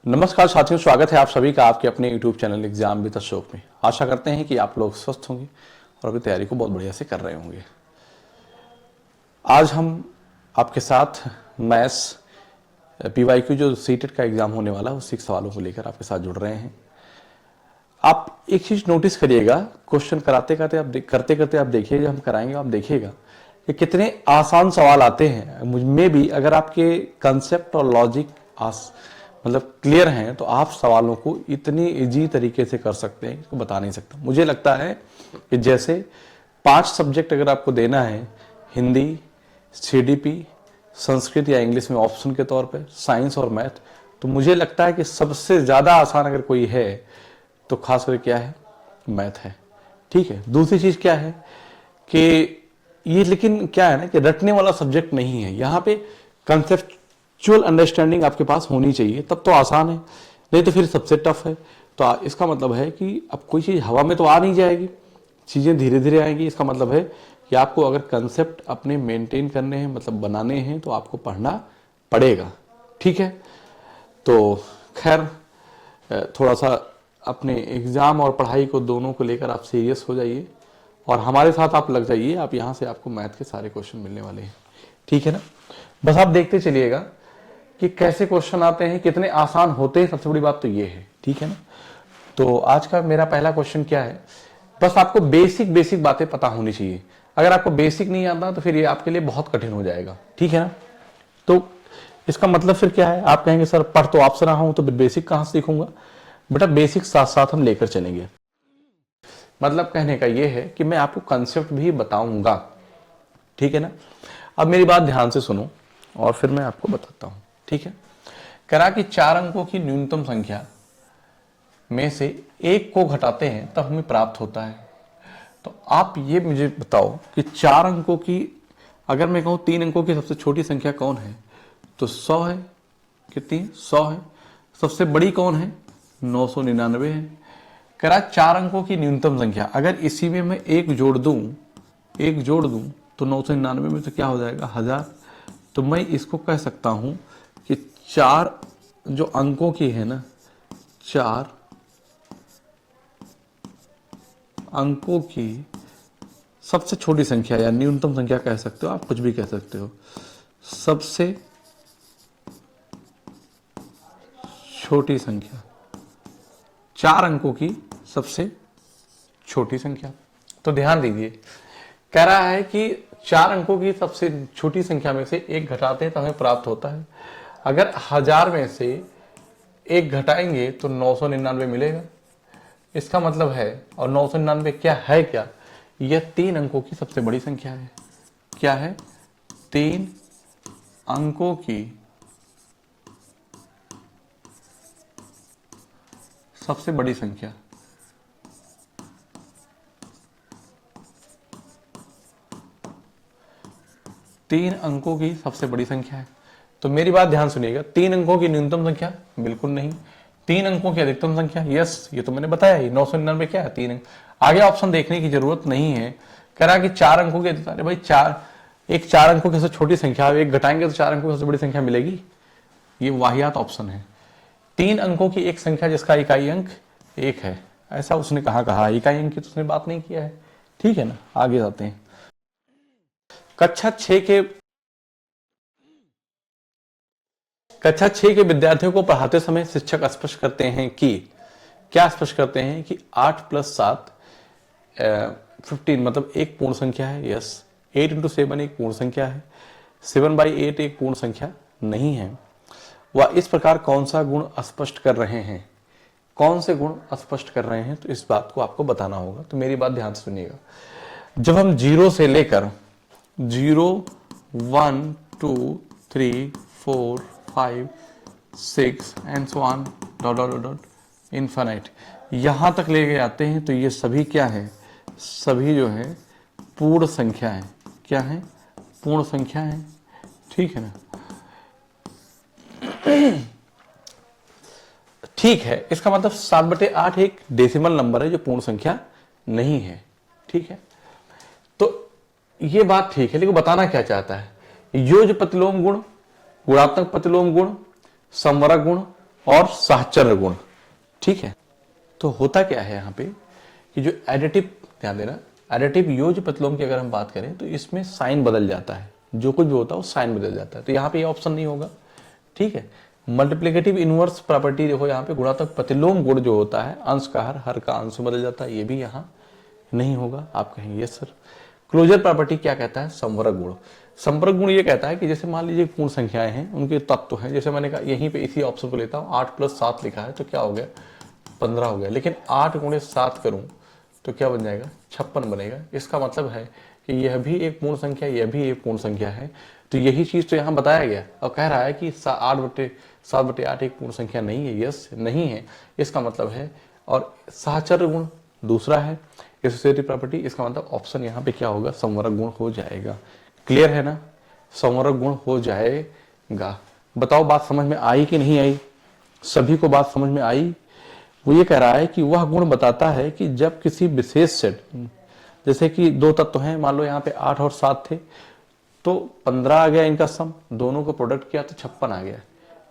नमस्कार साथियों, स्वागत है आप सभी का आपके अपने YouTube channel exam with Ashok में। आशा करते हैं कि आप लोग स्वस्थ होंगे और अपनी तैयारी को बहुत बढ़िया से कर रहे होंगे। आज हम आपके साथ मैथ्स PYQ जो सीटेट का एग्जाम होने वाला है उस 6 सवालों को लेकर आपके साथ जुड़ रहे हैं। आप एक चीज नोटिस करिएगा, क्वेश्चन करते करते आप देखिएगा, हम कराएंगे आप देखिएगा कि कितने आसान सवाल आते हैं। मुझमें भी अगर आपके कंसेप्ट और लॉजिक मतलब क्लियर हैं तो आप सवालों को इतनी इजी तरीके से कर सकते हैं, इसको बता नहीं सकता। मुझे लगता है कि जैसे 5 सब्जेक्ट अगर आपको देना है, हिंदी, CDP, संस्कृत या इंग्लिश में ऑप्शन के तौर पे, साइंस और मैथ, तो मुझे लगता है कि सबसे ज्यादा आसान अगर कोई है तो खास करके क्या है, मैथ है। ठीक है। दूसरी चीज क्या है कि ये लेकिन क्या है ना कि रटने वाला सब्जेक्ट नहीं है। यहाँ पे कंसेप्चुअल अंडरस्टैंडिंग आपके पास होनी चाहिए, तब तो आसान है, नहीं तो फिर सबसे टफ है। तो इसका मतलब है कि अब कोई चीज हवा में तो आ नहीं जाएगी, चीजें धीरे धीरे आएंगी। इसका मतलब है कि आपको अगर कंसेप्ट अपने मेंटेन करने हैं, मतलब बनाने हैं, तो आपको पढ़ना पड़ेगा। ठीक है। तो खैर, थोड़ा सा अपने एग्जाम और पढ़ाई को दोनों को लेकर आप सीरियस हो जाइए और हमारे साथ आप लग जाइए। आप यहाँ से आपको मैथ के सारे क्वेश्चन मिलने वाले हैं। ठीक है ना। बस आप देखते चलिएगा कि कैसे क्वेश्चन आते हैं, कितने आसान होते हैं, सबसे बड़ी बात तो ये है। ठीक है ना। तो आज का मेरा पहला क्वेश्चन क्या है, बस आपको बेसिक बातें पता होनी चाहिए। अगर आपको बेसिक नहीं आता तो फिर ये आपके लिए बहुत कठिन हो जाएगा। ठीक है ना। तो इसका मतलब फिर क्या है, आप कहेंगे सर पढ़ तो आपसे रहा हूं तो बेसिक कहां से सीखूंगा। बेटा बेसिक साथ साथ हम लेकर चलेंगे। मतलब कहने का यह है कि मैं आपको कंसेप्ट भी बताऊंगा। ठीक है ना। अब मेरी बात ध्यान से सुनो और फिर मैं आपको बताता हूं। ठीक है। करा कि 4 अंकों की न्यूनतम संख्या में से 1 को घटाते हैं तब हमें प्राप्त होता है। तो आप ये मुझे बताओ कि 4 अंकों की, अगर मैं कहूं 3 अंकों की सबसे छोटी संख्या कौन है, तो 100 है। कितनी? 100 है। सबसे बड़ी कौन है? 999 है। करा 4 अंकों की न्यूनतम संख्या, अगर इसी में मैं एक जोड़ दूं तो 999 में तो क्या हो जाएगा, 1000। तो मैं इसको कह सकता हूं कि 4 जो अंकों की है ना, 4 अंकों की सबसे छोटी संख्या या न्यूनतम संख्या कह सकते हो, आप कुछ भी कह सकते हो। सबसे छोटी संख्या, 4 अंकों की सबसे छोटी संख्या। तो ध्यान दीजिए, कह रहा है कि 4 अंकों की सबसे छोटी संख्या में से 1 घटाते हैं तो हमें प्राप्त होता है। अगर 1000 में से 1 घटाएंगे तो 999 मिलेगा। इसका मतलब है, और 999 क्या है, क्या यह 3 अंकों की सबसे बड़ी संख्या है। क्या है? 3 अंकों की सबसे बड़ी संख्या। तीन अंकों की सबसे बड़ी संख्या है। तो मेरी बात ध्यान सुनिएगा, 3 अंकों की न्यूनतम संख्या बिल्कुल नहीं, 3 अंकों की अधिकतम संख्या यस, ये तो मैंने बताया ही। 999 क्या है? 3 अंक। आगे ऑप्शन देखने की जरूरत नहीं है। कह रहा कि 4 अंकों की, अरे भाई 4 अंकों की सबसे छोटी संख्या, 1 घटाएंगे तो 4 अंकों की सबसे बड़ी संख्या मिलेगी। ये वाहियात ऑप्शन है। 3 अंकों की एक संख्या जिसका इकाई अंक 1 है, ऐसा उसने कहा इकाई अंक की तो उसने बात नहीं किया है। ठीक है ना। आगे जाते हैं। कक्षा 6 के विद्यार्थियों को पढ़ाते समय शिक्षक स्पष्ट करते हैं कि, क्या स्पष्ट करते हैं कि 8 + 7 15, मतलब एक पूर्ण संख्या है। यस। 8 × 7 एक पूर्ण संख्या है। 7/8 एक पूर्ण संख्या नहीं है। वह इस प्रकार कौन सा गुण स्पष्ट कर रहे हैं, कौन से गुण स्पष्ट कर रहे हैं, तो इस बात को आपको बताना होगा। तो मेरी बात ध्यान से सुनिएगा। जब हम 0 से लेकर 0, 1, 2, 3, 4, 5, 6 एंड सो ऑन इनफाइनाइट यहां तक ले गए आते हैं, तो ये सभी क्या है, सभी जो है पूर्ण संख्या है। क्या है? पूर्ण संख्या है। ठीक है ना। ठीक है। इसका मतलब 7/8 एक डेसिमल नंबर है जो पूर्ण संख्या नहीं है। ठीक है। तो ये बात ठीक है, लेकिन बताना क्या चाहता है, योज प्रतिलोम गुण, गुणात्मक प्रतिलोम गुण, समवरक गुण, और साहचर्य गुण। ठीक है, तो होता क्या है यहाँ पे कि जो एडिटिव, ध्यान देना, एडिटिव योज्य प्रतिलोम की अगर हम बात करें तो इसमें साइन बदल जाता है, जो कुछ भी होता है वो साइन बदल जाता है, तो यहाँ पे ये ऑप्शन नहीं होगा। ठीक है, मल्टीप्लिकेटिव इनवर्स प्रॉपर्टी देखो यहाँ पे, गुणात्मक प्रतिलोम गुण जो होता है, अंश का हर का अंश बदल जाता है, ये भी यहाँ नहीं होगा। आप कहेंगे यस सर। क्लोजर प्रॉपर्टी क्या कहता है? संवरक गुण। संवरक गुण ये कहता है कि जैसे मान लीजिए पूर्ण संख्याएं हैं, उनके तत्व हैं, जैसे मैंने कहा यहीं पे इसी ऑप्शन को लेता हूँ, 8 + 7 लिखा है तो क्या हो गया? 15 हो गया, लेकिन 8 × 7 करूं तो क्या बन जाएगा? 56 बनेगा। इसका मतलब है कि यह भी एक पूर्ण संख्या, यह भी एक पूर्ण संख्या है, तो यही चीज तो यहाँ बताया गया और कह रहा है कि 8/7/8 एक पूर्ण संख्या नहीं है। यस, नहीं है, इसका मतलब है। और साहचर्य गुण दूसरा है, एसोसिएटिव प्रॉपर्टी, इसका मतलब ऑप्शन यहाँ पे क्या होगा? संवरक गुण हो जाएगा। क्लियर है ना? संवरक गुण हो जाएगा। बताओ बात समझ में आई कि नहीं आई? सभी को बात समझ में आई? वो ये कह रहा है कि वह गुण बताता है कि जब किसी विशेष सेट, जैसे कि दो तत्व हैं, मान लो यहाँ पे 8 और 7 थे, तो 15 आ गया इनका सम, दोनों को प्रोडक्ट किया तो 56 आ गया।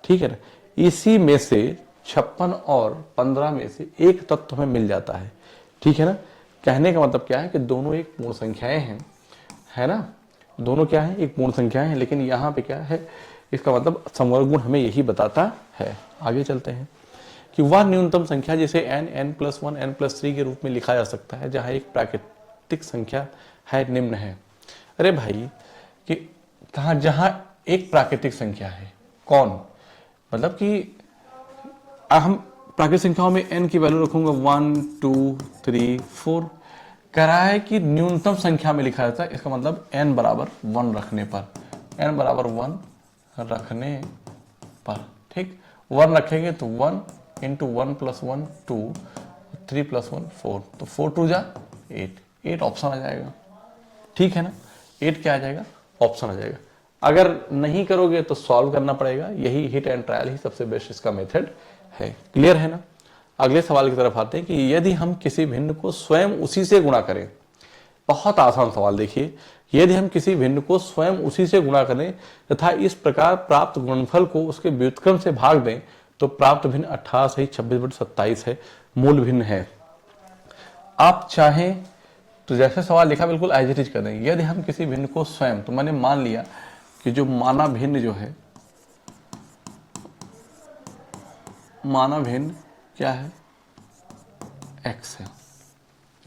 ठीक है ना? इसी में से 56 और 15 में से एक तत्व हमें मिल जाता है। ठीक है ना? कहने का मतलब क्या है कि दोनों एक पूर्ण संख्याएं हैं, है ना? दोनों क्या है? एक पूर्ण संख्याएं हैं, लेकिन यहाँ पे क्या है? इसका मतलब संवरक गुण हमें यही बताता है। आगे चलते हैं कि वह न्यूनतम संख्या जिसे n, n+1, n+3 के रूप में लिखा जा सकता है, जहां एक प्राकृतिक संख्या है, निम्न है। अरे भाई, कि कहा जहां एक प्राकृतिक संख्या है, कौन? मतलब कि हम प्राकृतिक संख्याओं में n की वैल्यू रखूंगा 1 2 3 4, कह रहा है कि न्यूनतम संख्या में लिखा जाता है, इसका मतलब n बराबर 1 रखने पर, n बराबर 1 रखने पर, ठीक, 1 रखेंगे तो 1 × 1 + 1 2, 3 + 1 4, तो 4 2 जा 8 ऑप्शन आ जाएगा। ठीक है ना? 8 क्या आ जाएगा? ऑप्शन आ जाएगा। अगर नहीं करोगे तो सॉल्व करना पड़ेगा, यही हिट एंड ट्रायल ही सबसे बेस्ट इसका मेथड है। क्लियर है ना? अगले सवाल की तरफ आते हैं कि यदि हम किसी भिन्न को स्वयं उसी से गुणा करें, बहुत आसान सवाल देखिए, यदि हम किसी भिन्न को स्वयं उसी से गुणा करें तथा इस प्रकार प्राप्त गुणनफल को उसके व्युत्क्रम से भाग दें, तो प्राप्त भिन्न 18 सही 26/27 है, मूल भिन्न है। आप चाहें तो जैसे सवाल लिखा बिल्कुल एज इट इज कर दें। यदि हम किसी भिन्न को स्वयं, तो मैंने मान लिया कि जो माना भिन्न जो है, माना भिन्न क्या है? x है,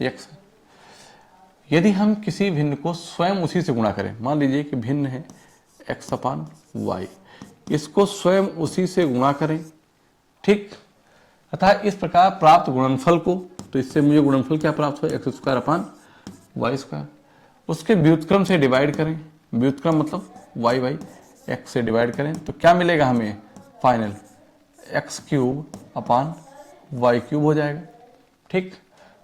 x है। यदि हम किसी भिन्न को स्वयं उसी से गुणा करें, मान लीजिए कि भिन्न है x/y, इसको स्वयं उसी से गुणा करें, ठीक, तथा इस प्रकार प्राप्त गुणनफल को, तो इससे मुझे गुणनफल क्या प्राप्त हो? x²/y², उसके व्युत्क्रम से डिवाइड करें, व्युत्क्रम मतलब y x से डिवाइड करें, तो क्या मिलेगा हमें? फाइनल x³/y³ हो जाएगा। ठीक,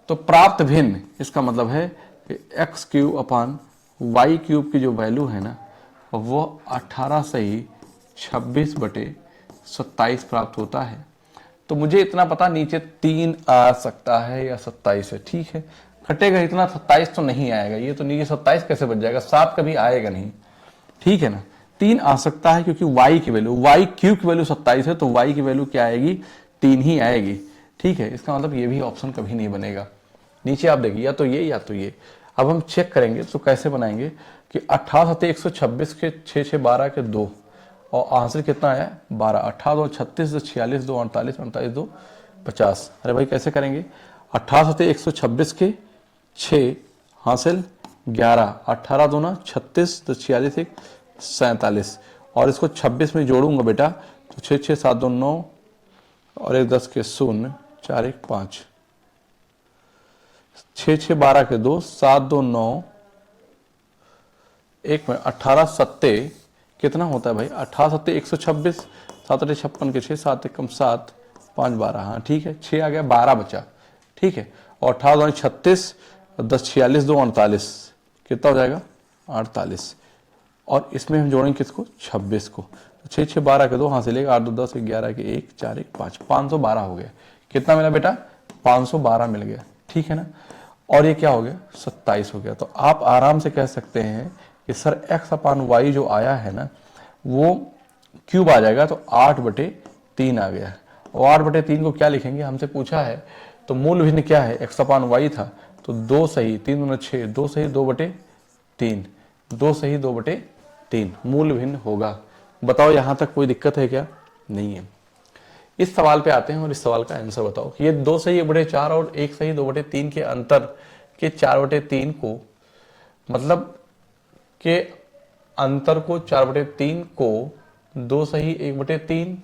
तो प्राप्त भिन्न, इसका मतलब है कि x³/y³ की जो वैल्यू है ना, वो 18 सही 26/27 प्राप्त होता है। तो मुझे इतना पता, नीचे 3 आ सकता है या 27 है। ठीक है, घटेगा इतना, 27 तो नहीं आएगा, ये तो नीचे 27 कैसे बच जाएगा? 7 कभी आएगा नहीं। ठीक है ना? 3 आ सकता है क्योंकि y की वैल्यू, y³ की वैल्यू 27 है, तो y की वैल्यू क्या आएगी? 3 ही आएगी। ठीक है, इसका मतलब ये भी ऑप्शन कभी नहीं बनेगा। नीचे आप देखिए, या तो ये या तो ये। अब हम चेक करेंगे तो कैसे बनाएंगे कि 18 × 126 के 6 6 12 के 2, और आंसर कितना आया? 12। 18 2 36, 46 2 48, 48 2 50। अरे भाई कैसे करेंगे? 18 × 126 के 6 हासिल 11, 18 2 36, तो 46 1 47, और इसको 26 में जोड़ूंगा बेटा, तो 6 6 7 2 9, और 1 10 के 0, 4 1 5, 6 6 12 के 2, 7 2 9, 1 में 18 7 कितना होता है भाई? 18 7 126, 7 8 56 के 6, 7 1 7, 5 12, हाँ ठीक है, 6 आ गया, 12 बचा। ठीक है, और 18 2 36, 10 46 2 48, कितना हो जाएगा? 48, और इसमें हम जोड़ेंगे किसको? 26 को, तो 6 6 12 के 2 हां से लेगा, 8 2 10 11 के 1, 4 1 5, 512 हो गया। कितना मिला बेटा? 512 मिल गया। ठीक है ना? और ये क्या हो गया? 27 हो गया। तो आप आराम से कह सकते हैं कि सर x/y जो आया है ना, वो क्यूब आ जाएगा, तो 8/3 आ गया। और 8/3 को क्या लिखेंगे, हमसे पूछा है तो मूल भिन्न क्या है, x/y था, तो 2 सही 3 दूना 6, 2 सही 2/3, 2 सही 2/3 मूल भिन्न होगा। बताओ यहां तक कोई दिक्कत है क्या? नहीं है। इस सवाल पे आते हैं और इस सवाल का आंसर बताओ। ये 2 सही 1/4 और 1 सही 2/3 के अंतर के 4/3 को, मतलब के अंतर को 4/3 को 2 सही 1/3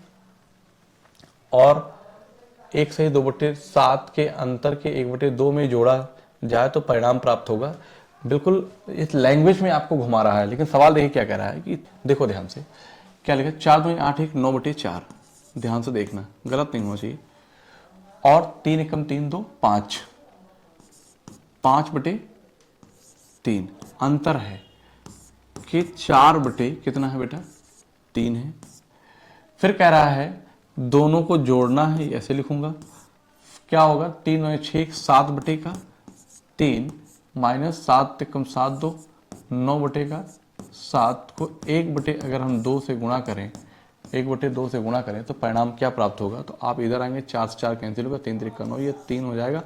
और 1 सही 2/7 के अंतर के 1/2 में जोड़ा जाए तो परिणाम प्राप्त होगा। बिल्कुल इस लैंग्वेज में आपको घुमा रहा है, लेकिन सवाल देखिए क्या कह रहा है कि देखो ध्यान से क्या लिखा, 4 दूनी 8 1 9/4, ध्यान से देखना गलत नहीं होना चाहिए, और 3 एकम 3 2 5, 5/3 अंतर है कि 4 बटे कितना है बेटा 3 है। फिर कह रहा है दोनों को जोड़ना है, ऐसे लिखूंगा क्या होगा, 3 और 6 7/3 माइनस 7 एकम 7 2 9/7 को 1 अगर हम 2 से गुणा करें, 1/2 से गुणा करें तो परिणाम क्या प्राप्त होगा, तो आप इधर आएंगे 4 से 4 कैंसिल होगा, 3 3 9, ये 3 हो जाएगा,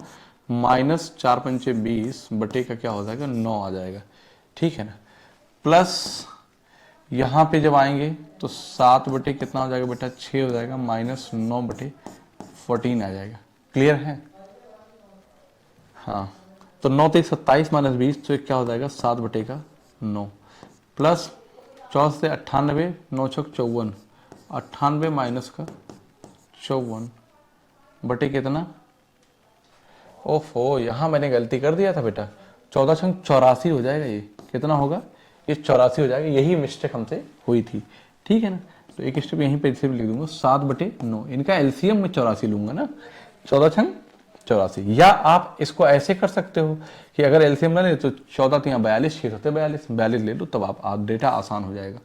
माइनस 4 पंचे 20 बटे का क्या हो जाएगा 9 आ जाएगा, ठीक है ना। प्लस यहाँ पे जब आएंगे तो 7 बटे कितना हो जाएगा बेटा 6 हो जाएगा, माइनस 9/14 आ जाएगा। क्लियर है? हाँ, तो 9 3 27 माइनस 20 तो क्या हो जाएगा 7/9, प्लस 14 से 98 9 6 54, 98 माइनस का 54 बटे कितना, ओफो यहाँ मैंने गलती कर दिया था बेटा, 14 छंग 84 हो जाएगा, ये कितना होगा, ये 84 हो जाएगा, यही मिस्टेक हमसे हुई थी, ठीक है ना। तो एक स्टेप यहीं पे लिख दूंगा 7/9, इनका एलसीएम में 84 लूंगा ना, 14 छंग 84, या आप इसको ऐसे कर सकते हो कि अगर एलसीएम ना ले तो 14 3 42, 6 होते 42 ले लो, तब आप डेटा आसान हो जाएगा,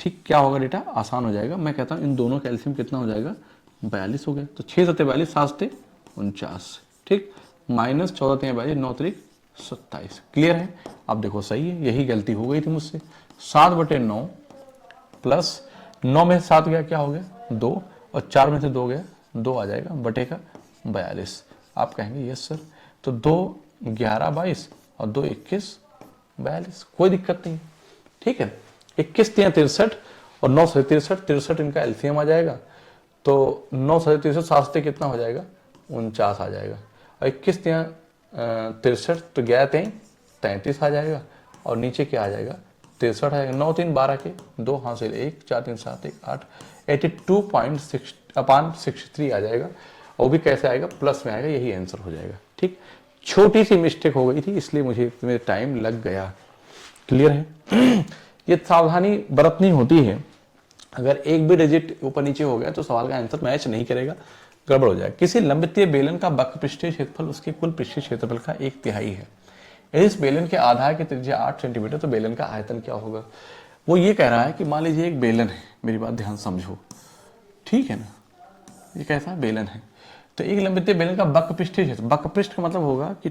ठीक, क्या होगा डेटा आसान हो जाएगा। मैं कहता हूँ इन दोनों का एलसीएम कितना हो जाएगा 42 हो गया, तो 6 7 42 7 7 49, ठीक, माइनस 14 3 42 9 3 27। क्लियर है? अब देखो सही है, यही गलती हो गई थी मुझसे, 7/9 प्लस 9 में से 7 गया क्या हो गया 2, और 4 में से 2 गया 2 आ जाएगा बटे का 42। आप कहेंगे यस सर, तो 2 11 22 और 2 21 42, कोई दिक्कत नहीं, ठीक है। 21 3 63 और 9 से 63 इनका एलसीएम आ जाएगा, तो 9 से 63 7 से कितना हो जाएगा 49 आ जाएगा, और 21 3 63 तो 11 3 33 आ जाएगा, और नीचे क्या आ जाएगा 63 आ जाएगा, 9 3 12 के 2 हासिल 1 4 3 7 1 8 82.63 आ जाएगा, और भी कैसे आएगा प्लस में आएगा, यही आंसर हो जाएगा, ठीक। छोटी सी मिस्टेक हो गई थी इसलिए मुझे इसमें टाइम लग गया। क्लियर है? ये सावधानी बरतनी होती है, अगर एक भी डिजिट ऊपर नीचे हो गया तो सवाल का आंसर मैच नहीं करेगा, गड़बड़ हो जाएगा। किसी लंबवृत्तीय बेलन का वक्र पृष्ठीय क्षेत्रफल उसके कुल पृष्ठीय क्षेत्रफल का 1/3 है। यदि इस बेलन के आधार की त्रिज्या 8 सेंटीमीटर तो बेलन का आयतन क्या होगा। वो ये कह रहा है कि मान लीजिए एक बेलन है, मेरी बात ध्यान समझो, ठीक है ना, ये कैसा बेलन है, तो एक लंबवृत्तीय बेलन का वक्र पृष्ठीय क्षेत्र, वक्र पृष्ठ का मतलब होगा कि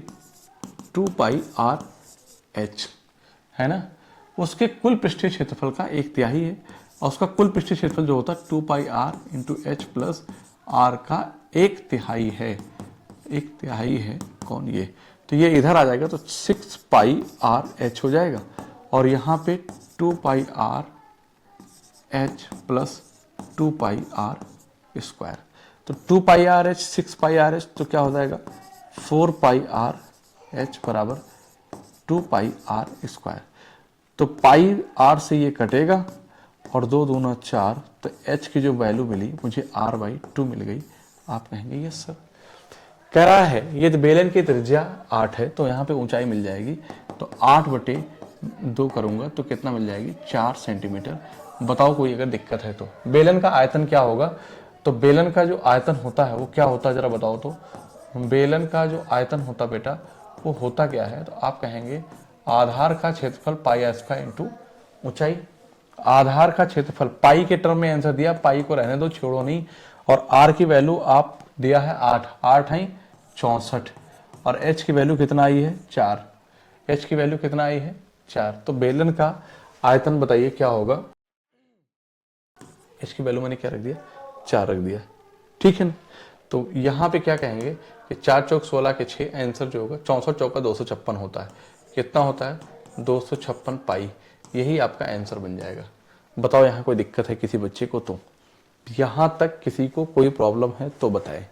2πr/h है ना, उसके कुल पृष्ठीय क्षेत्रफल का 1/3 है, और उसका कुल पृष्ठीय क्षेत्रफल जो होता है 2πr/h प्लस r का 1/3 है, 1/3 है कौन, ये, तो ये इधर आ जाएगा तो 6πr/h हो जाएगा, और यहाँ पे 2πr/h प्लस 2πr², तो 2πr/h 6πr/h तो क्या हो जाएगा 4πr/h बराबर 2πr², तो पाई r से ये कटेगा और 2 दूना 4, तो h की जो वैल्यू मिली मुझे r/2 मिल गई। आप कहेंगे यस सर, कह रहा है ये बेलन की त्रिज्या 8 है तो यहाँ पे ऊंचाई मिल जाएगी, तो 8/2 करूंगा तो कितना मिल जाएगी 4 सेंटीमीटर। बताओ कोई अगर दिक्कत है तो। बेलन का आयतन क्या होगा, तो बेलन का जो आयतन होता है वो क्या होता है जरा बताओ तो। बेलन का जो आयतन होता बेटा वो होता क्या है, तो आप कहेंगे आधार का क्षेत्रफल πr² इंटू ऊंचाई। आधार का क्षेत्रफल पाई के टर्म में आंसर दिया, पाई को रहने दो छोड़ो नहीं, और r की वैल्यू आप दिया है 8, 8 है 64, और h की वैल्यू कितना आई है 4, h की वैल्यू कितना आई है 4, तो बेलन का आयतन बताइए क्या होगा, h की वैल्यू मैंने क्या रख दिया 4 रख दिया, ठीक है ना। तो यहाँ पे क्या कहेंगे कि 4 चौक 16 के 6, आंसर जो होगा 64 चौका 256 होता है। कितना होता है? 256 पाई। यही आपका आंसर बन जाएगा। बताओ यहाँ कोई दिक्कत है किसी बच्चे को? तो यहाँ तक किसी को कोई प्रॉब्लम है तो बताए।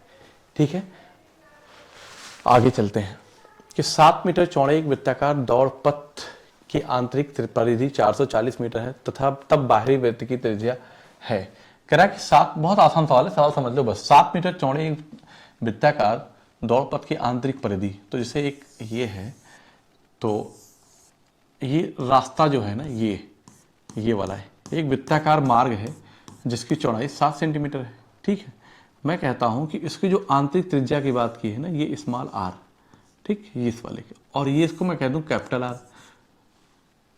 ठीक है, आगे चलते हैं कि 7 मीटर चौड़े एक वृत्ताकार दौड़ पथ की आंतरिक परिधि 440 मीटर है तथा तब बाहरी वृत्त की त्रिज्या है। कह रहा है कि 7, बहुत आसान सवाल है, सवाल समझ लो बस। 7 मीटर चौड़े एक वृत्ताकार दौड़ पथ की आंतरिक परिधि, तो जैसे एक ये है, तो ये रास्ता जो है ना, ये वाला है, एक वृत्ताकार मार्ग है जिसकी चौड़ाई 7 सेंटीमीटर है। ठीक है, मैं कहता हूं कि इसकी जो आंतरिक त्रिज्या की बात की है ना, ये स्मॉल आर, ठीक, ये इस वाले की, और ये इसको मैं कह दूं कैपिटल आर।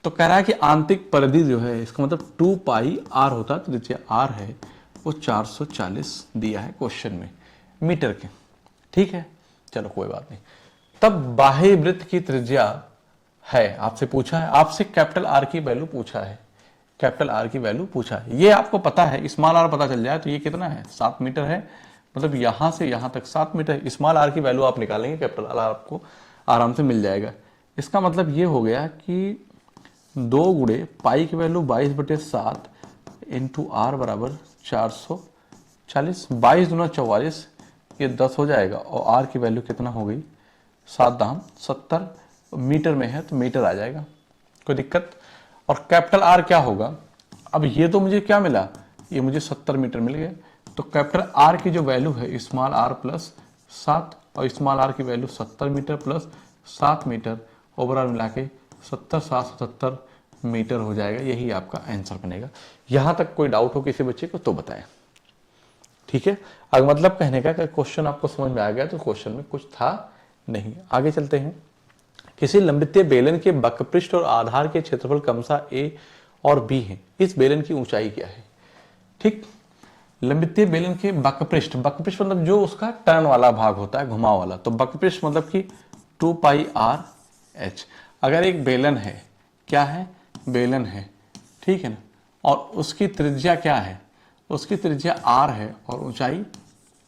तो कह रहा है कि आंतरिक परिधि जो है, इसका मतलब 2 पाई आर होता है, त्रिज्या आर है, वो 440 दिया है क्वेश्चन में मीटर के। ठीक है, चलो कोई बात नहीं। तब बाह्य वृत्त की त्रिज्या है, आपसे पूछा है, आपसे कैपिटल आर की वैल्यू पूछा है, कैपिटल आर की वैल्यू पूछा है। ये आपको पता है, स्मॉल आर पता चल जाए तो ये कितना है, 7 मीटर है, मतलब यहां से यहां तक 7 मीटर। स्मॉल आर की वैल्यू आप निकालेंगे, कैपिटल आर आपको आराम से मिल जाएगा। इसका मतलब ये हो गया कि 2 गुणे पाई की वैल्यू 22/7 इंटू आर बराबर 440, 22 दूना 44, ये 10 हो जाएगा, और आर की वैल्यू कितना हो गई, 7 दाम 70, मीटर में है तो मीटर आ जाएगा, कोई दिक्कत। और कैपिटल आर क्या होगा, अब ये तो मुझे क्या मिला, ये मुझे 70 मीटर मिल गया, तो कैपिटल आर की जो वैल्यू है स्मॉल आर प्लस 7, और स्मॉल आर की value 70 metre plus 7 metre, overall मिला के 70 मीटर हो जाएगा। यही आपका आंसर बनेगा। यहां तक कोई डाउट हो किसी बच्चे को तो बताएं। ठीक है, अगर मतलब कहने का क्वेश्चन आपको समझ में आ गया तो क्वेश्चन में कुछ था नहीं। आगे चलते हैं। किसी लंबितीय बेलन के वक्रपृष्ठ और आधार के क्षेत्रफल क्रमशः ए और बी है, इस बेलन की ऊंचाई क्या है? ठीक, लंबितीय बेलन के वक्रपृष्ठ, वक्रपृष्ठ मतलब जो उसका टर्न वाला भाग होता है, घुमाव वाला, तो वक्रपृष्ठ मतलब कि 2 पाई आर एच। अगर एक बेलन है, क्या है, बेलन है, ठीक है ना, और उसकी त्रिज्या क्या है, उसकी त्रिज्या आर है और ऊंचाई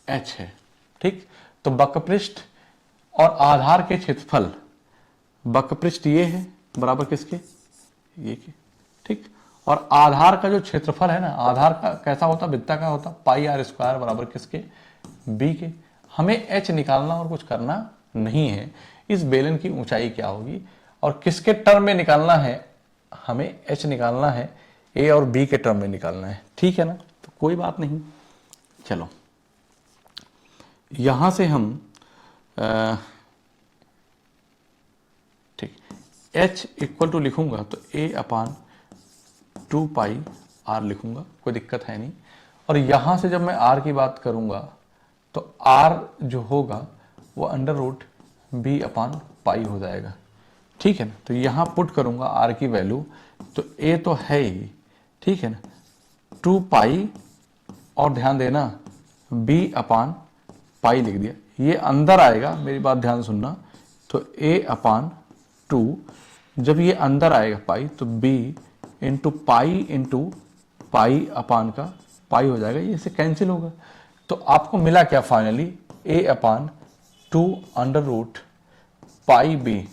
एच है। ठीक, तो वक्रपृष्ठ और आधार के क्षेत्रफल, वक्रपृष्ठ ये है बराबर किसके, ये के, ठीक, और आधार का जो क्षेत्रफल है ना, आधार का कैसा होता, वृत्ता का होता, पाई आर स्क्वायर बराबर किसके, बी के। हमें एच निकालना और कुछ करना नहीं है। इस बेलन की ऊंचाई क्या होगी और किसके टर्म में निकालना है, हमें एच निकालना है, ए और बी के टर्म में निकालना है। ठीक है ना, तो कोई बात नहीं। चलो यहां से हम ठीक एच इक्वल टू लिखूंगा तो ए अपान 2 पाई आर लिखूंगा, कोई दिक्कत है नहीं। और यहां से जब मैं आर की बात करूंगा तो आर जो होगा वो अंडर रूट बी अपान पाई हो जाएगा। ठीक है ना, तो यहां पुट करूंगा आर की वैल्यू, तो ए तो है ही, ठीक है ना, 2 पाई, और ध्यान देना बी अपान पाई लिख दिया, ये अंदर आएगा, मेरी बात ध्यान सुनना, तो ए अपान 2, जब ये अंदर आएगा पाई तो बी इंटू पाई अपान का पाई हो जाएगा, ये से कैंसिल होगा। तो आपको मिला क्या finally, a upon 2 under root pi b.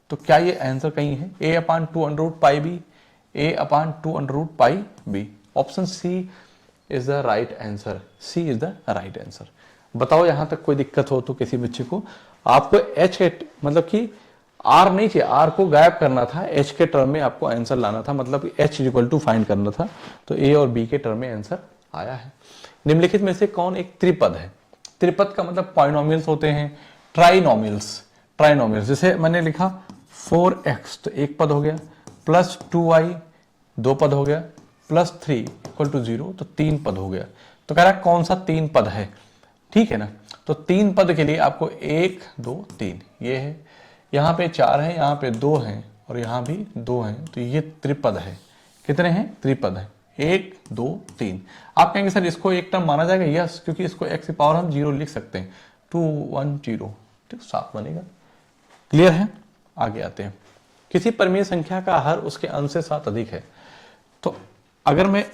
तो क्या ये आंसर कहीं है, a upon 2 under root pi b, a upon 2 under root pi b. Option c is the right answer, c is the right answer. बताओ यहां तक कोई दिक्कत हो तो किसी बच्चे को। आपको एच के मतलब कि आर नहीं चाहिए, आर को गायब करना था, एच के टर्म में आपको आंसर लाना था, मतलब एच इक्वल टू फाइंड करना था। तो ए और बी के टर्म में आंसर आया है। निम्नलिखित में से कौन एक त्रिपद है? त्रिपद का मतलब पॉलिनोमियल्स होते हैं, ट्राइनोमियल्स, ट्राइनोमियल्स जैसे मैंने लिखा 4x तो एक पद हो गया, प्लस 2y 2 पद हो गया, प्लस 3 इक्वल टू 0 तो 3 पद हो गया। तो कह रहा है कौन सा 3 पद है, ठीक है ना। तो 3 पद के लिए आपको 1 2 3 ये है, यहां पे 4 है, यहां पे 2 है और यहां भी 2 है, तो ये त्रिपद है। कितने हैं, त्रिपद है, 1 2 3। आप कहेंगे सर इसको एक टर्म माना जाएगा, यस, क्योंकि इसको x की पावर हम 0 लिख सकते हैं, 2 1 0, ठीक, 7 बनेगा। क्लियर है, आगे आते हैं। किसी परिमेय संख्या का हर उसके अंश से 7 अधिक है। तो अगर मैं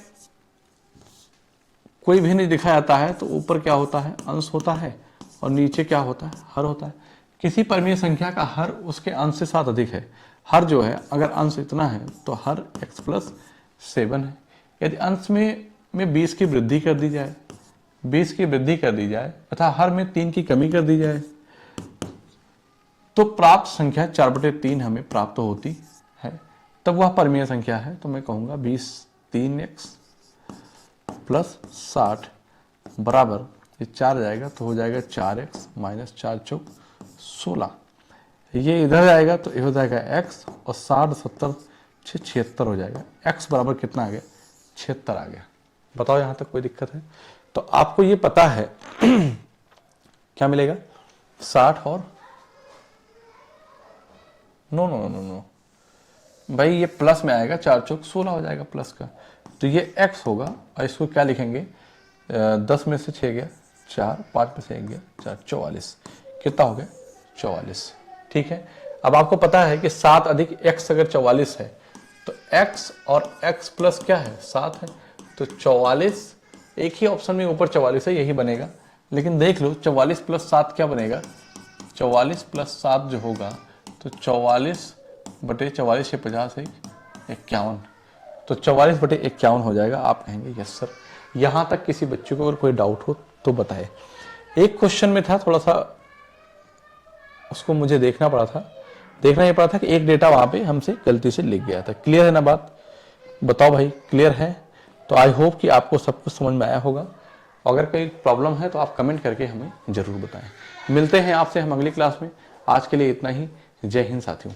कोई भी नहीं दिखाया जाता है तो ऊपर क्या होता है, अंश होता है, और नीचे क्या होता है, हर होता है। किसी परिमेय संख्या का हर उसके अंश से 7 अधिक है। हर जो है, अगर अंश इतना है तो हर x+7 है। यदि अंश में 20 की वृद्धि कर दी जाए, 20 की वृद्धि कर दी जाए तथा हर में 3 की कमी कर दी जाए, तो प्राप्त संख्या 4/3 हमें प्राप्त होती है। तब वह परिमेय संख्या है। तो मैं कहूंगा 20 3x + 60 बराबर, ये 4 जाएगा तो हो जाएगा 4x - 4 चौक 16। ये इधर जाएगा तो ये हो जाएगा x, और 60 70 76 हो जाएगा। x बराबर कितना आ गया, 76 आ गया। बताओ यहां तक कोई दिक्कत है? तो आपको ये पता है क्या मिलेगा, 60 और नो नो नो नो भाई, ये प्लस में आएगा, 4 चौक 16 हो जाएगा प्लस का। तो ये x होगा, और इसको क्या लिखेंगे, 10 में से 6 गया 4, 5 में से 1 गया 4, 44। कितना हो गया, 44। ठीक है। अब आपको पता है कि 7 अधिक x अगर 44 है तो x और x प्लस क्या है, 7 है। तो 44, एक ही ऑप्शन में ऊपर 44 है, यही बनेगा। लेकिन देख लो 44 + 7 क्या बनेगा, 44 + 7 जो होगा तो 44/44 से 50 51, तो 44/51 हो जाएगा। आप कहेंगे यस सर। यहां तक किसी बच्चे को अगर कोई डाउट हो तो बताए। एक क्वेश्चन में था थोड़ा सा, उसको मुझे देखना ये पड़ा था कि एक डेटा वहां पे हमसे गलती से लिख गया था। क्लियर है ना बात? बताओ भाई, क्लियर है? तो आई होप कि आपको सब कुछ समझ में आया होगा। अगर कोई प्रॉब्लम है तो आप कमेंट करके हमें जरूर बताएं। मिलते हैं आपसे हम अगली क्लास में। आज के लिए इतना ही। जय हिंद साथियों।